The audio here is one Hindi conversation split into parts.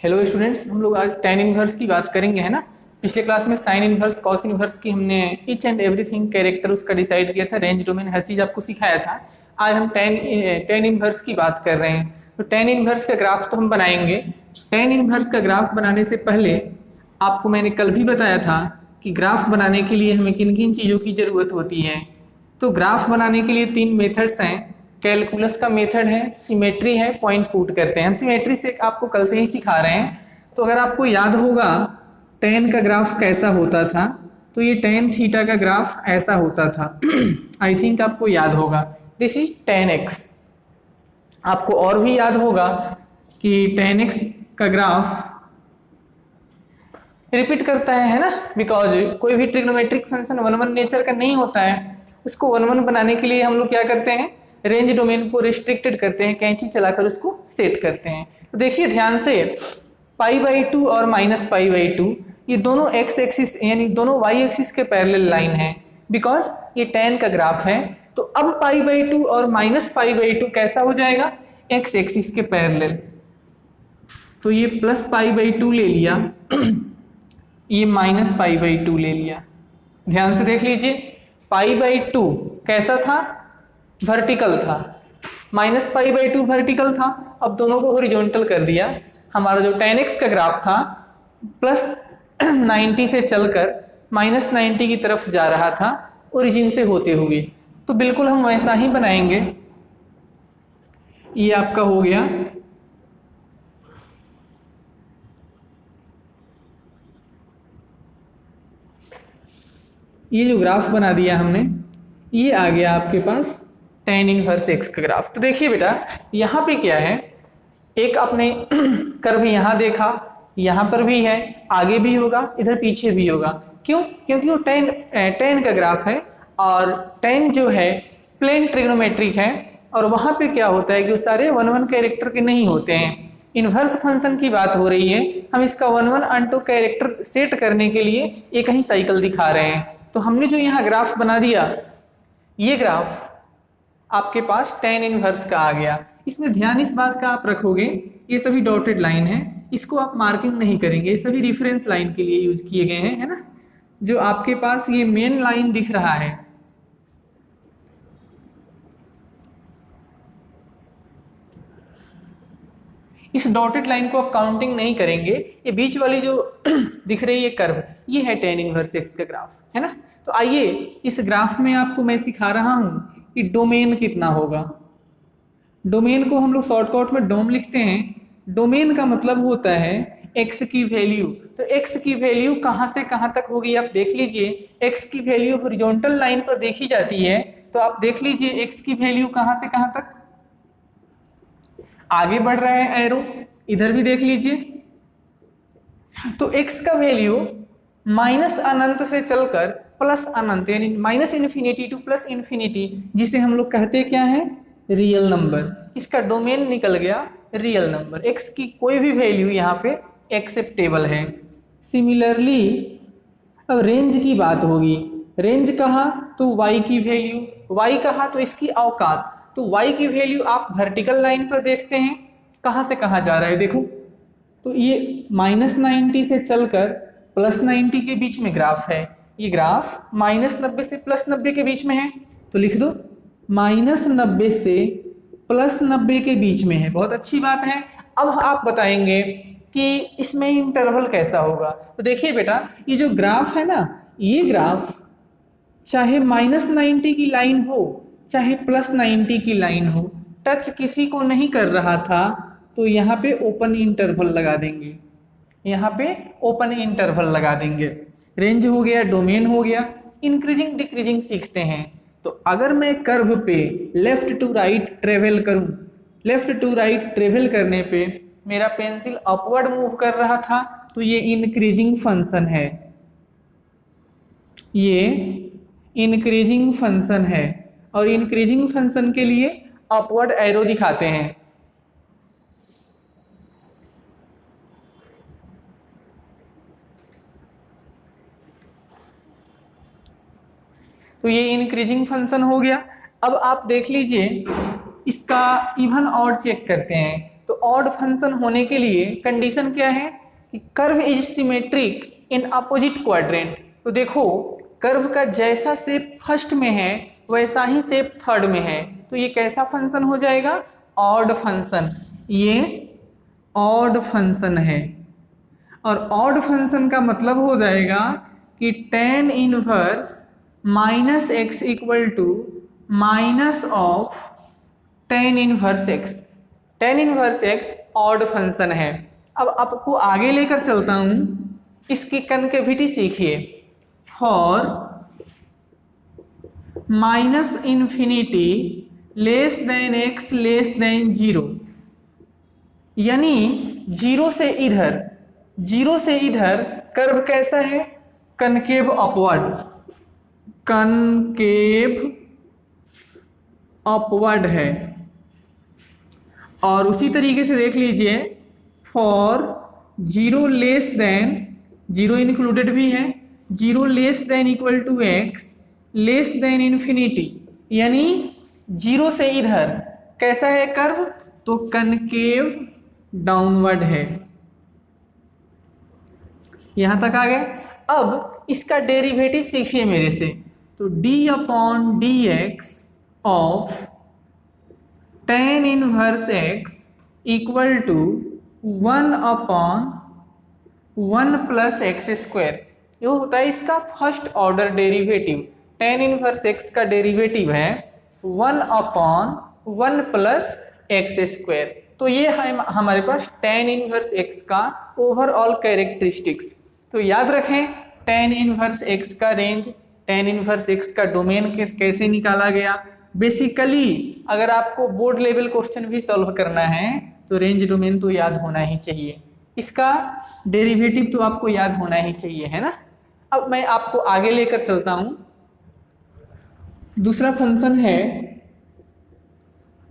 हेलो स्टूडेंट्स, हम लोग आज tan इनवर्स की बात करेंगे, है ना। पिछले क्लास में साइन इनवर्स, कॉस इनवर्स की हमने ईच एंड एवरीथिंग कैरेक्टर उसका डिसाइड किया था, रेंज डोमेन हर चीज़ आपको सिखाया था। आज हम tan इनवर्स की बात कर रहे हैं। तो tan इनवर्स का ग्राफ तो हम बनाएंगे। tan इनवर्स का ग्राफ बनाने से पहले आपको मैंने कल भी बताया था कि ग्राफ बनाने के लिए हमें किन किन चीज़ों की ज़रूरत होती है। तो ग्राफ बनाने के लिए 3 मेथड्स हैं। कैलकुलस का मेथड है, सिमेट्री है, पॉइंट पुट करते हैं। हम सिमेट्री से आपको कल से ही सिखा रहे हैं। तो अगर आपको याद होगा टेन का ग्राफ कैसा होता था, तो ये टेन थीटा का ग्राफ ऐसा होता था। आई थिंक आपको याद होगा, दिस इज टेन एक्स। आपको और भी याद होगा कि टेन एक्स का ग्राफ रिपीट करता है ना, बिकॉज कोई भी trigonometric function one one nature का नहीं होता है। उसको वन वन बनाने के लिए हम लोग क्या करते हैं, रेंज डोमेन को रिस्ट्रिक्टेड करते हैं, कैंची चलाकर उसको सेट करते हैं। तो देखिए ध्यान से, π/2 और -π/2 ये दोनों एक्स एक्सिस यानी दोनों वाई एक्सिस के पैरेलल लाइन है, बिकॉज ये tan का ग्राफ है। तो अब π/2 और -π/2 कैसा हो जाएगा, एक्स एक्सिस के पैरेलल। तो ये +π/2 ले लिया, ये -π/2 ले लिया। ध्यान से देख लीजिए, π/2 कैसा था, वर्टिकल था, -π/2 वर्टिकल था। अब दोनों को हॉरिजॉन्टल कर दिया। हमारा जो tan x का ग्राफ था +90 से चलकर -90 की तरफ जा रहा था ओरिजिन से होते हुए। तो बिल्कुल हम वैसा ही बनाएंगे। ये आपका हो गया ये जो ग्राफ बना दिया हमने, ये आ गया आपके पास tan इनवर्स x का ग्राफ। तो देखिए बेटा, यहाँ पे क्या है, एक आपने कर्व यहाँ देखा, यहाँ पर भी है, आगे भी होगा, इधर पीछे भी होगा। क्यों? क्योंकि वो tan का ग्राफ है और tan जो है प्लेन ट्रिग्नोमेट्रिक है। और वहां पे क्या होता है कि वो सारे वन वन कैरेक्टर के नहीं होते हैं। इनवर्स फंक्शन की बात हो रही है, हम इसका one one unto character set करने के लिए एक ही साइकिल दिखा रहे हैं। तो हमने जो यहाँ ग्राफ बना दिया, ये ग्राफ आपके पास tan इनवर्स का आ गया। इसमें ध्यान इस बात का आप रखोगे, ये सभी डॉटेड लाइन है, इसको आप मार्किंग नहीं करेंगे, ये सभी रिफरेंस लाइन के लिए यूज किए गए हैं, है ना। जो आपके पास ये मेन लाइन दिख रहा है, इस डॉटेड लाइन को आप काउंटिंग नहीं करेंगे। ये बीच वाली जो दिख रही है कर्व, ये है tan इनवर्स x का ग्राफ, है ना। तो आइए इस ग्राफ में आपको मैं सिखा रहा हूं कि डोमेन कितना होगा। डोमेन को हम लोग शॉर्टकट में डोम लिखते हैं। डोमेन का मतलब होता है x की वैल्यू। तो x की वैल्यू कहां से कहां तक होगी, आप देख लीजिए। x की वैल्यू हॉरिजॉन्टल लाइन पर देखी जाती है, तो आप देख लीजिए x की वैल्यू कहां से कहां तक आगे बढ़ रहा है एरो, इधर भी देख लीजिए। तो x का वैल्यू माइनस अनंत से चलकर प्लस अनंत यानी -∞ टू +∞, जिसे हम लोग कहते क्या है, रियल नंबर। इसका डोमेन निकल गया रियल नंबर। x की कोई भी वैल्यू यहाँ पे एक्सेप्टेबल है। सिमिलरली अब रेंज की बात होगी। रेंज कहा तो y की वैल्यू, y कहा तो इसकी औकात। तो y की वैल्यू आप वर्टिकल लाइन पर देखते हैं, कहां से कहां जा रहा है, देखो। तो ये -90 से चलकर +90 के बीच में ग्राफ है। ये ग्राफ -90 से +90 के बीच में है, तो लिख दो -90 से +90 के बीच में है। बहुत अच्छी बात है। अब आप बताएंगे कि इसमें इंटरवल कैसा होगा। तो देखिए बेटा, ये जो ग्राफ है ना, ये ग्राफ चाहे -90 की लाइन हो चाहे +90 की लाइन हो, टच किसी को नहीं कर रहा था, तो यहाँ पे ओपन इंटरवल लगा देंगे। यहाँ पे ओपन इंटरवल लगा देंगे। रेंज हो गया, डोमेन हो गया। इंक्रीजिंग डिक्रीजिंग सीखते हैं। तो अगर मैं कर्व पे लेफ्ट टू राइट ट्रेवल करूं, लेफ्ट टू राइट ट्रेवल करने पे मेरा पेंसिल अपवर्ड मूव कर रहा था, तो ये इंक्रीजिंग फंक्शन है, ये इंक्रीजिंग फंक्शन है। और इंक्रीजिंग फंक्शन के लिए अपवर्ड एरो दिखाते हैं। तो ये इंक्रीजिंग फंक्शन हो गया। अब आप देख लीजिए, इसका इवन ऑड चेक करते हैं। तो ऑड फंक्शन होने के लिए कंडीशन क्या है कि curve is symmetric in opposite quadrant. तो देखो कर्व का जैसा शेप फर्स्ट में है वैसा ही शेप थर्ड में है, तो ये कैसा फंक्शन हो जाएगा, ऑड फंक्शन। ये ऑड फंक्शन है, और ऑड फंक्शन का मतलब हो जाएगा कि tan inverse minus x equal to minus of tan inverse x. tan inverse x odd function है। अब आपको आगे लेकर चलता हूं, इसकी कनकेविटी सीखिए। For minus infinity less than x less than zero, यानी जीरो से इधर कर्व कैसा है, कनकेव अपवर्ड है। और उसी तरीके से देख लीजिए for zero less than, zero included भी है, zero less than equal to x less than infinity, यानी जीरो से इधर कैसा है कर्व, तो कनकेव डाउनवर्ड है। यहां तक आ गए। अब इसका डेरिवेटिव सीखिए मेरे से। तो d upon d x of tan inverse x equal to 1 upon 1 plus x square, ये होता है इसका first order derivative. tan inverse x का डेरिवेटिव है 1 अपॉन 1 प्लस एक्स स्क्वायर। तो ये है हमारे पास tan इनवर्स x का ओवरऑल कैरेक्टरिस्टिक्स। तो याद रखें tan इनवर्स x का रेंज, tan इनवर्स x का डोमेन कैसे निकाला गया। बेसिकली अगर आपको बोर्ड लेवल क्वेश्चन भी सॉल्व करना है तो रेंज डोमेन तो याद होना ही चाहिए, इसका डेरिवेटिव तो आपको याद होना ही चाहिए, है ना। अब मैं आपको आगे लेकर चलता हूं। दूसरा फंक्शन है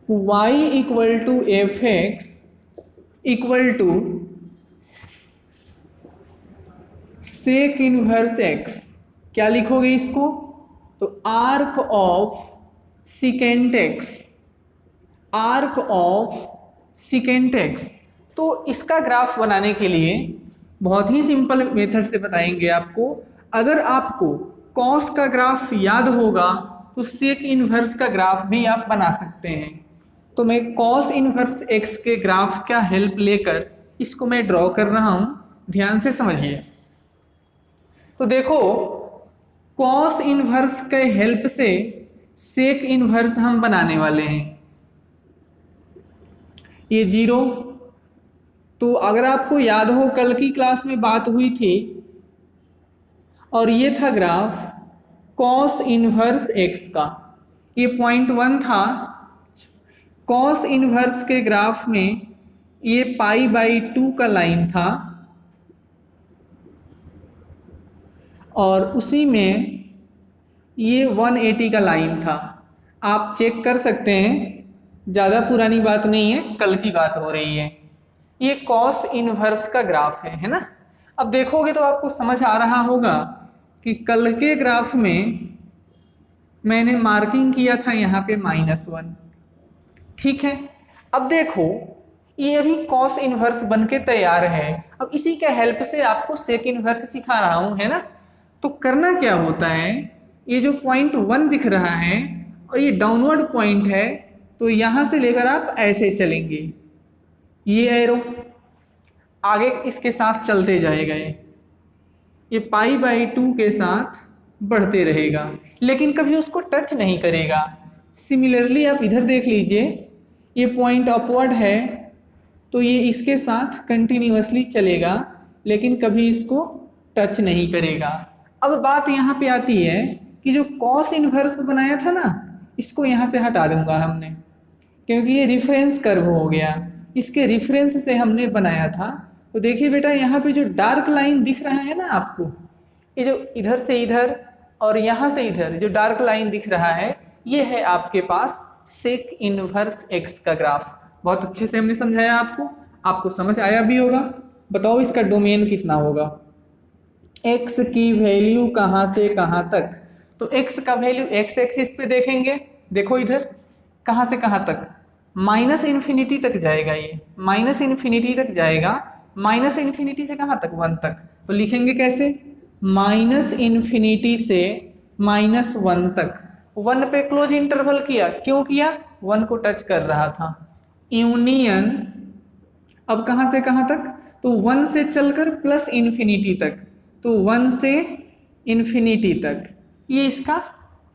y equal to f x equal to sec inverse x. क्या लिखोगे इसको, तो arc of secant x, arc of secant x. तो इसका ग्राफ बनाने के लिए बहुत ही सिंपल मेथड से बताएंगे आपको। अगर आपको कॉस का ग्राफ याद होगा तो सेक इनवर्स का ग्राफ भी आप बना सकते हैं। तो मैं कॉस इनवर्स एक्स के ग्राफ का हेल्प लेकर इसको मैं ड्रॉ कर रहा हूं, ध्यान से समझिए। तो देखो कॉस इनवर्स के हेल्प से सेक इनवर्स हम बनाने वाले हैं। ये जीरो, तो अगर आपको याद हो कल की क्लास में बात हुई थी और ये था ग्राफ कॉस इनवर्स एक्स का, ये पॉइंट 1 था। कॉस इनवर्स के ग्राफ में ये π/2 का लाइन था और उसी में ये 180 का लाइन था। आप चेक कर सकते हैं, ज़्यादा पुरानी बात नहीं है, कल की बात हो रही है। ये कॉस इनवर्स का ग्राफ है ना। अब देखोगे तो आपको समझ आ रहा होगा कि कल के ग्राफ में मैंने मार्किंग किया था यहाँ पे -1, ठीक है। अब देखो ये अभी कॉस इनवर्स बन के तैयार है। अब इसी के हेल्प से आपको सेक इनवर्स सिखा रहा हूँ, है ना। तो करना क्या होता है, ये जो पॉइंट 1 दिख रहा है और ये डाउनवर्ड पॉइंट है, तो यहाँ से लेकर आप ऐसे चलेंगे, ये एरो आगे इसके साथ चलते जाएगा, ये π/2 के साथ बढ़ते रहेगा, लेकिन कभी उसको टच नहीं करेगा। सिमिलरली आप इधर देख लीजिए, ये पॉइंट अपवर्ड है तो ये इसके साथ कंटिन्यूअसली चलेगा लेकिन कभी इसको टच नहीं करेगा। अब बात यहाँ पे आती है कि जो कॉस इनवर्स बनाया था ना, इसको यहाँ से हटा दूंगा हमने, क्योंकि ये रिफरेंस कर्व हो गया, इसके रिफरेंस से हमने बनाया था। तो देखिए बेटा यहाँ पे जो डार्क लाइन दिख रहा है ना आपको, ये जो इधर से इधर और यहाँ से इधर जो डार्क लाइन दिख रहा है, ये है आपके पास सेक इनवर्स एक्स का ग्राफ। बहुत अच्छे से हमने समझाया आपको समझ आया भी होगा। बताओ इसका डोमेन कितना होगा, एक्स की वैल्यू कहाँ से कहाँ तक। तो एक्स का वैल्यू एक्स एक्सिस पे देखेंगे, देखो इधर कहाँ से कहाँ तक, माइनस इन्फिनिटी तक जाएगा, ये माइनस इन्फिनिटी तक जाएगा। माइनस इन्फिनिटी से कहाँ तक? 1 तक। तो लिखेंगे कैसे? माइनस इन्फिनिटी से -1 तक। 1 पे क्लोज इंटरवल किया, क्यों किया? 1 को टच कर रहा था। यूनियन अब कहाँ से कहाँ तक? तो 1 से चलकर प्लस इन्फिनिटी तक, तो 1 से इन्फिनिटी तक, ये इसका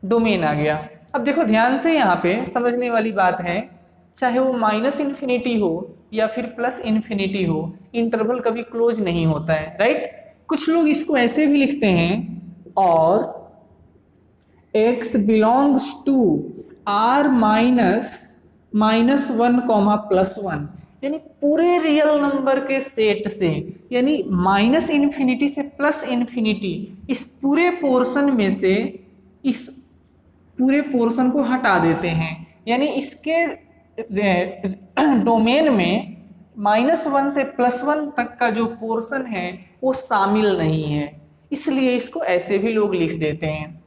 डोमेन आ गया। अब देखो ध्यान से, यहाँ पे समझने वाली बात है, चाहे वो माइनस इन्फिनिटी हो या फिर प्लस इन्फिनिटी हो, इंटरवल कभी क्लोज नहीं होता है, राइट? कुछ लोग इसको ऐसे भी लिखते हैं, और x बिलोंग्स टू r -1, +1, यानी पूरे रियल नंबर के सेट से, यानी माइनस इन्फिनिटी से प्लस इन्फिनिटी, इस पूरे पोर्शन में से इस पूरे पोर्शन को हटा देते हैं, यानी इसके डोमेन में -1 से +1 तक का जो पोर्शन है वो शामिल नहीं है, इसलिए इसको ऐसे भी लोग लिख देते हैं।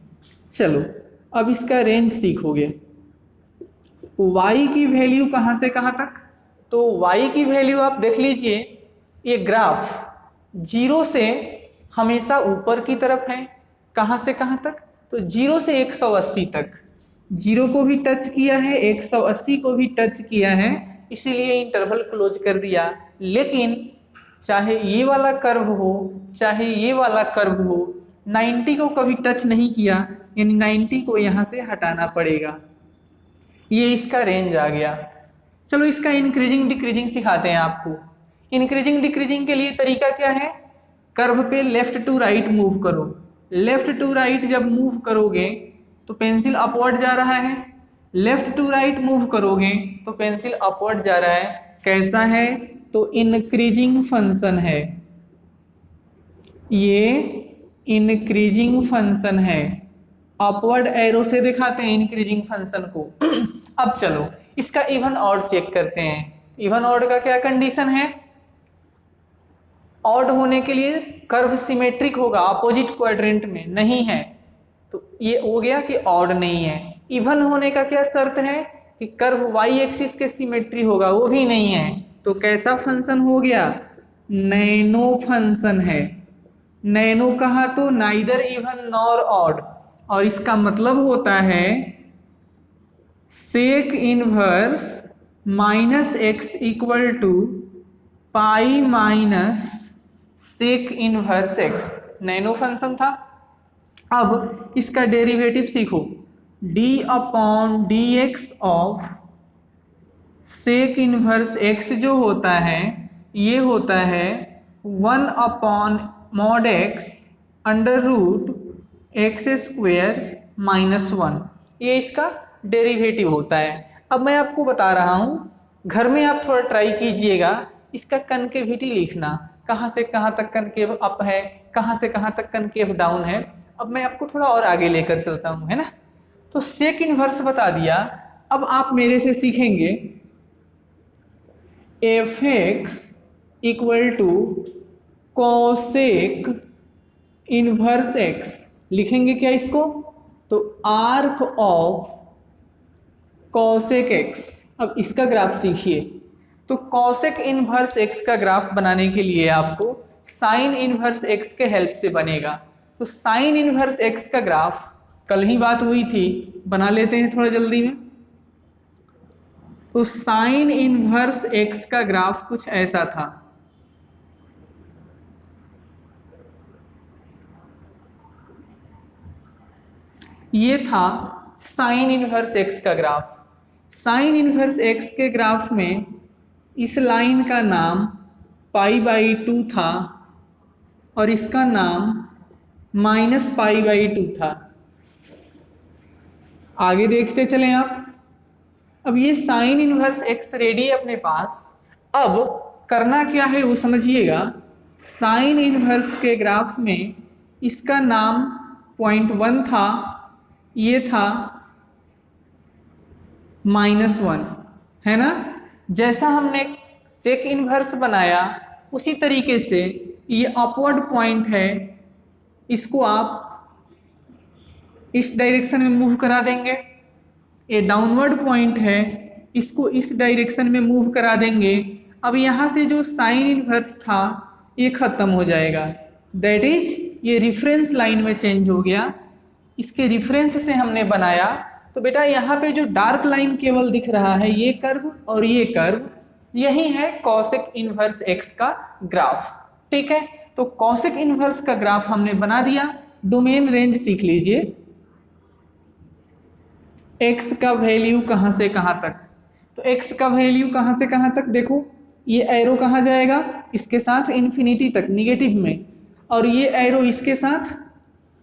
चलो अब इसका रेंज सीखोगे। y की वैल्यू कहाँ से कहाँ तक? तो y की वैल्यू आप देख लीजिए, ये ग्राफ 0 से हमेशा ऊपर की तरफ है। कहाँ से कहाँ तक? तो 0 से 180 तक, 0 को भी टच किया है, 180 को भी टच किया है, इसीलिए इंटरवल क्लोज कर दिया। लेकिन चाहे ये वाला कर्व हो चाहे ये वाला कर्व हो, 90 को कभी टच नहीं किया, यानी 90 को यहाँ से हटाना पड़ेगा। ये इसका रेंज आ गया। चलो इसका इंक्रीजिंग डिक्रीजिंग सिखाते हैं आपको। इंक्रीजिंग डिक्रीजिंग के लिए तरीका क्या है? कर्व पे लेफ्ट टू राइट मूव करो। लेफ्ट टू राइट जब मूव करोगे तो पेंसिल अपवर्ड जा रहा है, लेफ्ट टू राइट मूव करोगे तो पेंसिल अपवर्ड जा रहा है। कैसा है? तो इंक्रीजिंग फंक्शन है, ये इंक्रीजिंग फंक्शन है। अपवर्ड एरो से दिखाते हैं इंक्रीजिंग फंक्शन को। अब चलो इसका इवन ऑड चेक करते हैं। इवन ऑड का क्या कंडीशन है? ऑड होने के लिए कर्व सिमेट्रिक होगा, अपोजिट क्वाड्रेंट में नहीं है, तो ये हो गया कि ऑड नहीं है। इवन होने का क्या शर्त है? कि कर्व वाई एक्सिस के सिमेट्री होगा, वो भी नहीं है, तो कैसा फंक्शन हो गया? नैनो फंक्शन है। नैनो कहा तो नाइदर इवन नॉर ऑड, और इसका मतलब होता है sec inverse -x equal to pi minus sec inverse x। नैनो फंक्शन था। अब इसका डेरिवेटिव सीखो। d/dx of sec inverse x जो होता है, ये होता है 1/mod x √x² -1। ये इसका डेरिवेटिव होता है। अब मैं आपको बता रहा हूँ, घर में आप थोड़ा ट्राई कीजिएगा, इसका कनकेविटी लिखना, कहाँ से कहाँ तक कनकेव अप है, कहाँ से कहाँ तक कनकेव डाउन है। अब मैं आपको थोड़ा और आगे लेकर चलता हूँ, है ना। तो सेक इनवर्स बता दिया। अब आप मेरे से सीखेंगे f(x) equal to cosec inverse x। लिखेंगे क्या इसको? तो आर्क ऑफ कॉसेक x। अब इसका ग्राफ सीखिए। तो कॉसेक इनवर्स x का ग्राफ बनाने के लिए आपको साइन इनवर्स x के हेल्प से बनेगा। तो साइन इनवर्स x का ग्राफ, कल ही बात हुई थी, बना लेते हैं थोड़ा जल्दी में। तो साइन इनवर्स x का ग्राफ कुछ ऐसा था। ये था साइन इनवर्स x का ग्राफ। साइन इनवर्स x के ग्राफ में इस लाइन का नाम π/2 था और इसका नाम -π/2 था। आगे देखते चलें आप। अब ये साइन इनवर्स x रेडी है अपने पास। अब करना क्या है वो समझिएगा। साइन इनवर्स के ग्राफ में इसका नाम 0.1 था, ये था -1, है ना। जैसा हमने सेक इनवर्स बनाया उसी तरीके से ये अपवर्ड पॉइंट है, इसको आप इस डायरेक्शन में मूव करा देंगे। ये डाउनवर्ड पॉइंट है, इसको इस डायरेक्शन में मूव करा देंगे। अब यहाँ से जो साइन इनवर्स था ये खत्म हो जाएगा, दैट इज ये रेफरेंस लाइन में चेंज हो गया, इसके रेफरेंस से हमने बनाया। तो बेटा यहाँ पे जो डार्क लाइन केवल दिख रहा है ये कर्व और ये कर्व, यही है कॉसेक इनवर्स एक्स का ग्राफ। ठीक है, तो कॉसेक इनवर्स का ग्राफ हमने बना दिया। डोमेन रेंज सीख लीजिए, एक्स का वैल्यू कहाँ से कहाँ तक, तो एक्स का वैल्यू कहाँ से कहाँ तक, देखो ये एरो कहाँ जाएगा, इसके साथ इन्फिनिटी तक निगेटिव में, और ये एरो इसके साथ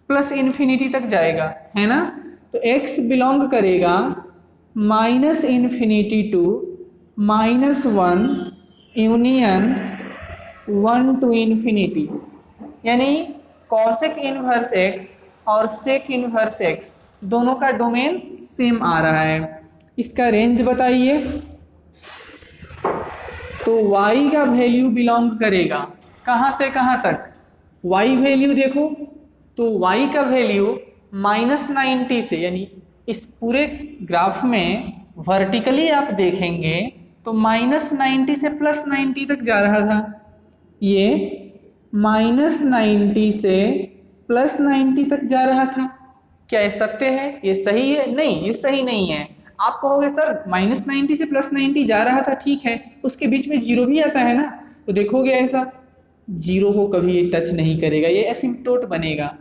प्लस इन्फिनिटी तक जाएगा, है ना। तो x बिलोंग करेगा minus infinity to -1 union 1 to infinity, यानी कॉसेक इनवर्स x और सेक इनवर्स x दोनों का डोमेन सेम आ रहा है। इसका रेंज बताइए, तो y का वैल्यू बिलोंग करेगा कहाँ से कहाँ तक, y वैल्यू देखो, तो y का वैल्यू -90 से, यानी इस पूरे ग्राफ में वर्टिकली आप देखेंगे तो -90 से +90 तक जा रहा था, ये -90 से +90 तक जा रहा था। क्या ये सत्य है, ये सही है? नहीं, ये सही नहीं है। आप कहोगे सर -90 से +90 जा रहा था, ठीक है, उसके बीच में जीरो भी आता है ना, तो देखोगे ऐसा जीरो को कभी ये टच नहीं करेगा, ये एसिम्पटोट बनेगा,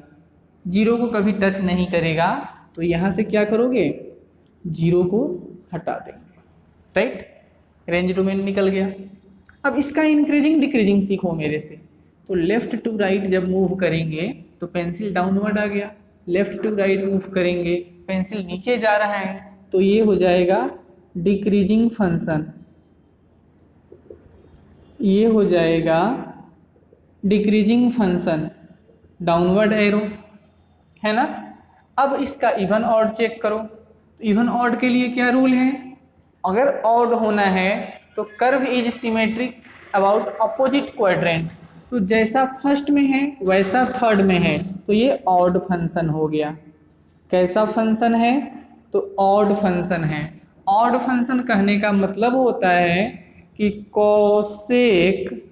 जीरो को कभी टच नहीं करेगा। तो यहाँ से क्या करोगे, जीरो को हटा देंगे, राइट, रेंज डोमेन निकल गया। अब इसका इंक्रीजिंग डिक्रीजिंग सीखो मेरे से। तो लेफ्ट टू राइट जब मूव करेंगे तो पेंसिल डाउनवर्ड आ गया, लेफ्ट टू राइट मूव करेंगे पेंसिल नीचे जा रहा है, तो ये हो जाएगा डिक्रीजिंग फंक्शन, ये हो जाएगा डिक्रीजिंग फंक्शन, डाउनवर्ड एरो, है ना। अब इसका इवन ऑड चेक करो। इवन ऑड के लिए क्या रूल है, अगर ऑड होना है तो curve is symmetric about opposite quadrant, तो जैसा फर्स्ट में है वैसा थर्ड में है, तो ये ऑड फंक्शन हो गया। कैसा फंक्शन है, तो ऑड फंक्शन है। ऑड फंक्शन कहने का मतलब होता है कि cosec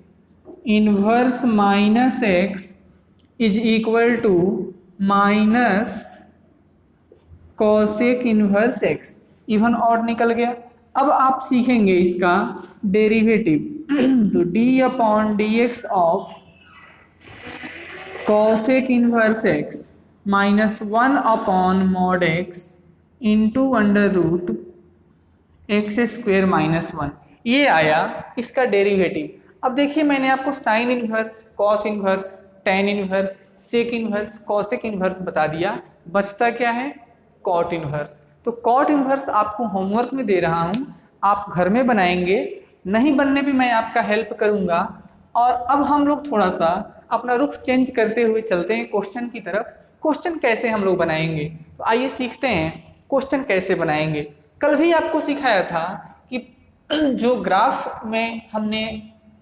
inverse -x is equal to minus cosec inverse x, even odd निकल गया। अब आप सीखेंगे इसका डेरिवेटिव, तो d/dx of cosec inverse x -1/mod x into √x² -1, ये आया इसका डेरिवेटिव। अब देखिए मैंने आपको sine inverse, cos inverse, tan inverse, sec inverse, cosec inverse बता दिया, बचता क्या है, कॉट इनवर्स। तो कॉट इनवर्स आपको होमवर्क में दे रहा हूँ, आप घर में बनाएंगे, नहीं बनने पे मैं आपका हेल्प करूँगा। और अब हम लोग थोड़ा सा अपना रुख चेंज करते हुए चलते हैं क्वेश्चन की तरफ। क्वेश्चन कैसे हम लोग बनाएंगे, तो आइए सीखते हैं क्वेश्चन कैसे बनाएंगे। कल भी आपको सिखाया था कि जो ग्राफ में हमने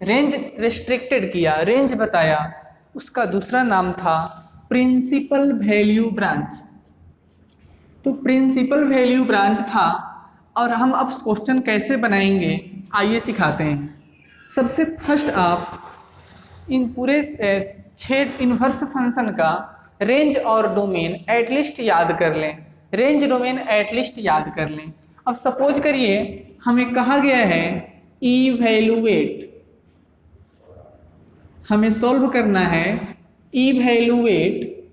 रेंज रिस्ट्रिक्टेड किया, रेंज बताया, उसका दूसरा नाम था प्रिंसिपल वैल्यू ब्रांच। तो प्रिंसिपल वैल्यू ब्रांच था, और हम अब क्वेश्चन कैसे बनाएंगे आइए सिखाते हैं। सबसे फर्स्ट आप इन पूरे 6 इनवर्स फंक्शन का रेंज और डोमेन एटलीस्ट याद कर लें, रेंज डोमेन एटलीस्ट याद कर लें। अब सपोज करिए हमें कहा गया है इवैल्यूएट, हमें सॉल्व करना है इवैल्यूएट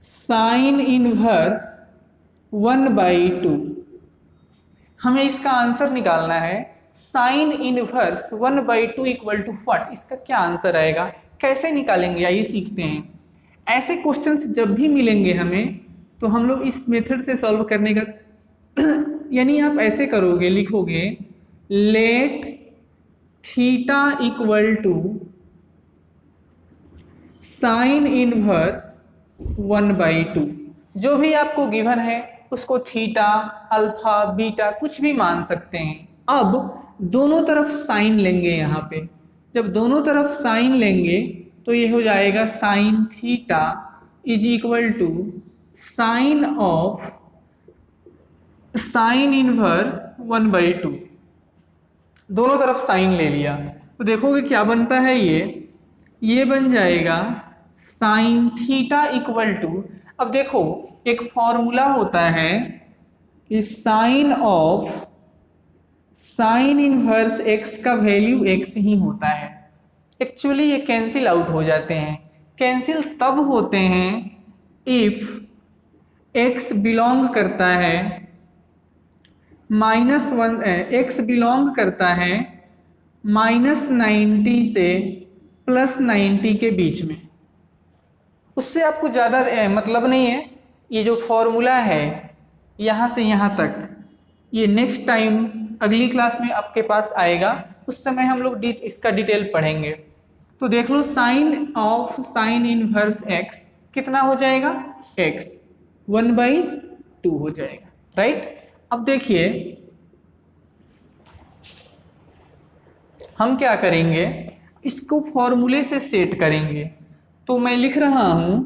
साइन इनवर्स 1/2, हमें इसका आंसर निकालना है। Sine inverse 1/2 equal to what, इसका क्या आंसर आएगा, कैसे निकालेंगे आइए सीखते हैं। ऐसे क्वेश्चंस जब भी मिलेंगे हमें तो हम लोग इस मेथड से सॉल्व करने का यानी आप ऐसे करोगे, लिखोगे let theta equal to sine inverse 1/2, जो भी आपको गिवन है उसको थीटा, अल्फा, बीटा कुछ भी मान सकते हैं। अब दोनों तरफ साइन लेंगे, यहाँ पे जब दोनों तरफ साइन लेंगे तो ये हो जाएगा sine theta is equal to sine of sine inverse 1/2, दोनों तरफ साइन ले लिया तो देखोगे क्या बनता है, ये बन जाएगा साइन थीटा इक्वल टू, अब देखो एक फॉर्मूला होता है कि साइन इनवर्स एक्स का वैल्यू एक्स ही होता है। एक्चुअली ये कैंसिल आउट हो जाते हैं। कैंसिल तब होते हैं इफ एक्स बिलोंग करता है -1, एक्स बिलोंग करता है -90 से +90 के बीच में। उससे आपको ज़्यादा मतलब नहीं है। ये जो फॉर्मूला है यहाँ से यहाँ तक, ये नेक्स्ट टाइम अगली क्लास में आपके पास आएगा, उस समय हम लोग इसका डिटेल पढ़ेंगे। तो देख लो साइन इनवर्स एक्स कितना हो जाएगा, एक्स 1/2 हो जाएगा, राइट। अब देखिए हम क्या करेंगे, इसको फॉर्मूले से सेट करेंगे। तो मैं लिख रहा हूं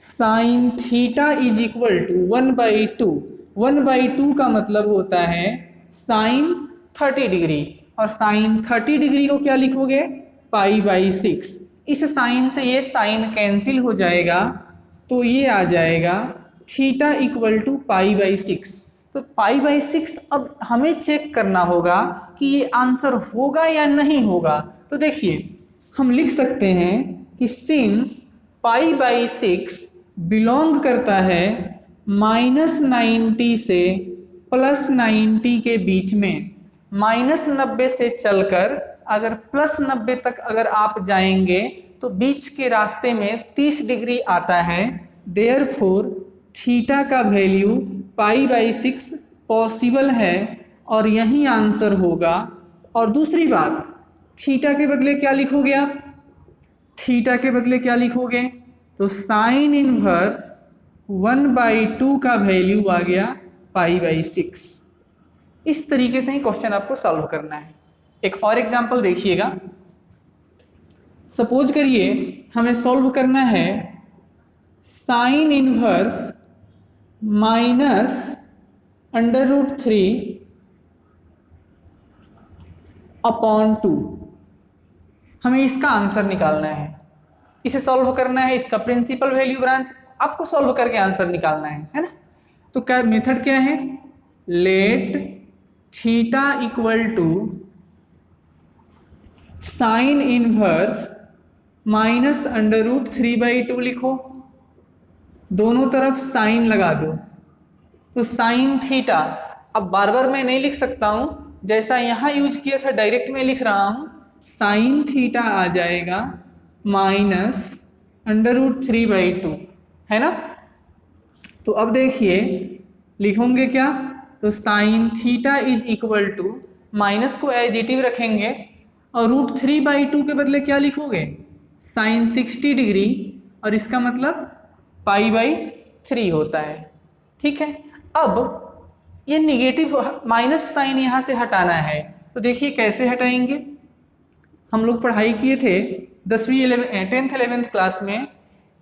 sine theta is equal to 1/2। 1/2 का मतलब होता है साइन 30 डिग्री, और साइन 30 डिग्री को क्या लिखोगे, π/6। इस साइन से ये साइन कैंसिल हो जाएगा, तो ये आ जाएगा थीटा इक्वल टू π/6। तो π/6 अब हमें चेक करना होगा कि ये आंसर होगा या नहीं होगा। तो देखिए हम लिख सकते हैं कि सिंस π/6 बिलोंग करता है -90 से +90 के बीच में, -90 से चलकर अगर +90 तक अगर आप जाएंगे तो बीच के रास्ते में 30 डिग्री आता है। देयरफॉर थीटा का वैल्यू π/6 पॉसिबल है और यही आंसर होगा। और दूसरी बात, थीटा के बदले क्या लिखोगे आप, थीटा के बदले क्या लिखोगे, तो साइन इनवर्स 1/2 का वैल्यू आ गया π/6। इस तरीके से ही क्वेश्चन आपको सॉल्व करना है। एक और एग्जांपल देखिएगा। सपोज करिए हमें सॉल्व करना है साइन इनवर्स -√3/2। हमें इसका आंसर निकालना है, इसे सॉल्व करना है। इसका प्रिंसिपल वैल्यू ब्रांच आपको सॉल्व करके आंसर निकालना है ना। तो क्या मेथड क्या है, let theta equal to sine inverse -√3/2 लिखो, दोनों तरफ साइन लगा दो। तो साइन थीटा, अब बार बार मैं नहीं लिख सकता हूं, जैसा यहां यूज किया था डायरेक्ट में लिख रहा हूं। साइन थीटा आ जाएगा -√3/2, है ना। तो अब देखिए लिखोगे क्या, तो sine theta is equal to, minus को एज इट इज रखेंगे और √3/2 के बदले क्या लिखोगे, साइन 60 डिग्री, और इसका मतलब π/3 होता है, ठीक है। अब ये निगेटिव माइनस साइन यहाँ से हटाना है, तो देखिए कैसे हटाएंगे। हम लोग पढ़ाई किए थे 10वीं 10th 11th क्लास में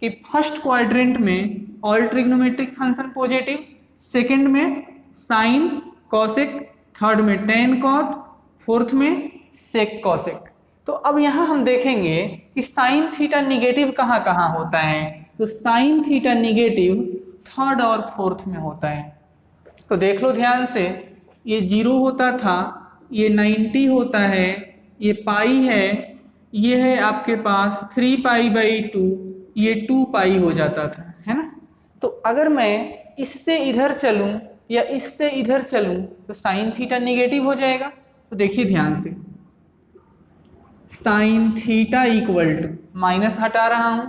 कि फर्स्ट क्वाड्रेंट में all trigonometric function positive, second में साइन कॉसेक, थर्ड में टेन कॉट, फोर्थ में सेक कॉसेक। तो अब यहाँ हम देखेंगे कि साइन थीटा निगेटिव कहाँ कहाँ होता है। तो साइन थीटा निगेटिव थर्ड और फोर्थ में होता है। तो देख लो ध्यान से, ये 0 होता था, ये 90 होता है, ये पाई है, ये है आपके पास 3π/2, ये 2π हो जाता था, है ना। तो अगर मैं इससे इधर चलूं या इससे इधर चलूं तो साइन थीटा निगेटिव हो जाएगा। तो देखिए ध्यान से, sine theta equal to, minus हटा रहा हूं,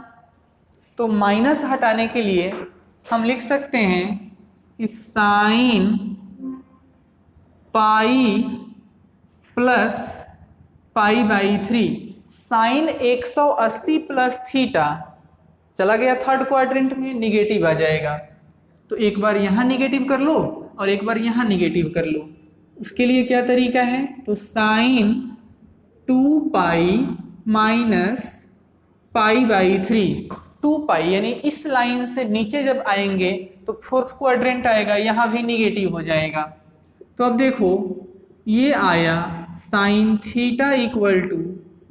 तो माइनस हटाने के लिए हम लिख सकते हैं कि sine pi plus π/3, sine 180 plus theta चला गया थर्ड क्वाड्रेंट में, निगेटिव आ जाएगा। तो एक बार यहाँ निगेटिव कर लो और एक बार यहाँ निगेटिव कर लो। उसके लिए क्या तरीका है, तो साइन 2π माइनस π/3, 2 पाई, यानी इस लाइन से नीचे जब आएंगे तो फोर्थ क्वाड्रेंट आएगा, यहाँ भी निगेटिव हो जाएगा। तो अब देखो ये आया साइन थीटा इक्वल टू,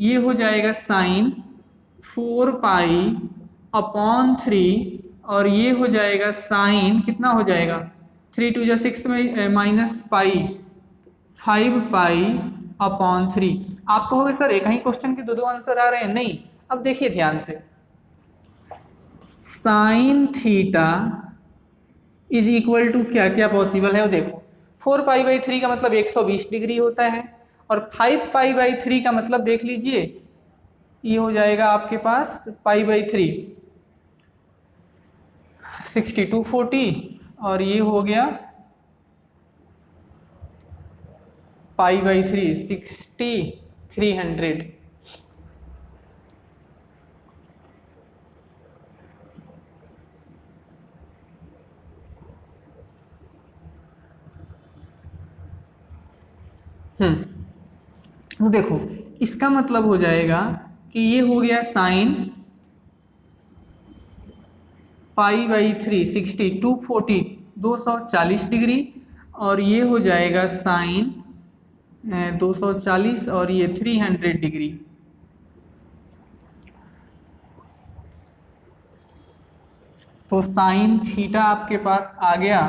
ये हो जाएगा साइन 4 पाई अपॉन 3, और ये हो जाएगा साइन कितना हो जाएगा, 3 2 6 में माइनस पाई 5 पाई अपॉन 3। आप कहोगे सर एक ही क्वेश्चन के दो दो आंसर आ रहे हैं, नहीं। अब देखिए ध्यान से, sine theta is equal to क्या क्या पॉसिबल है वो देखो, 4 पाई बाई 3 का मतलब 120 डिग्री होता है, और 5 पाई बाई 3 का मतलब देख लीजिए ये हो जाएगा आपके पास पाई बाई 3 6240, और ये हो गया पाई बाई 3 300। तो देखो इसका मतलब हो जाएगा कि ये हो गया साइन पाई बाई 3 6240 240 डिग्री, और ये हो जाएगा साइन 240 और ये 300 डिग्री। तो साइन थीटा आपके पास आ गया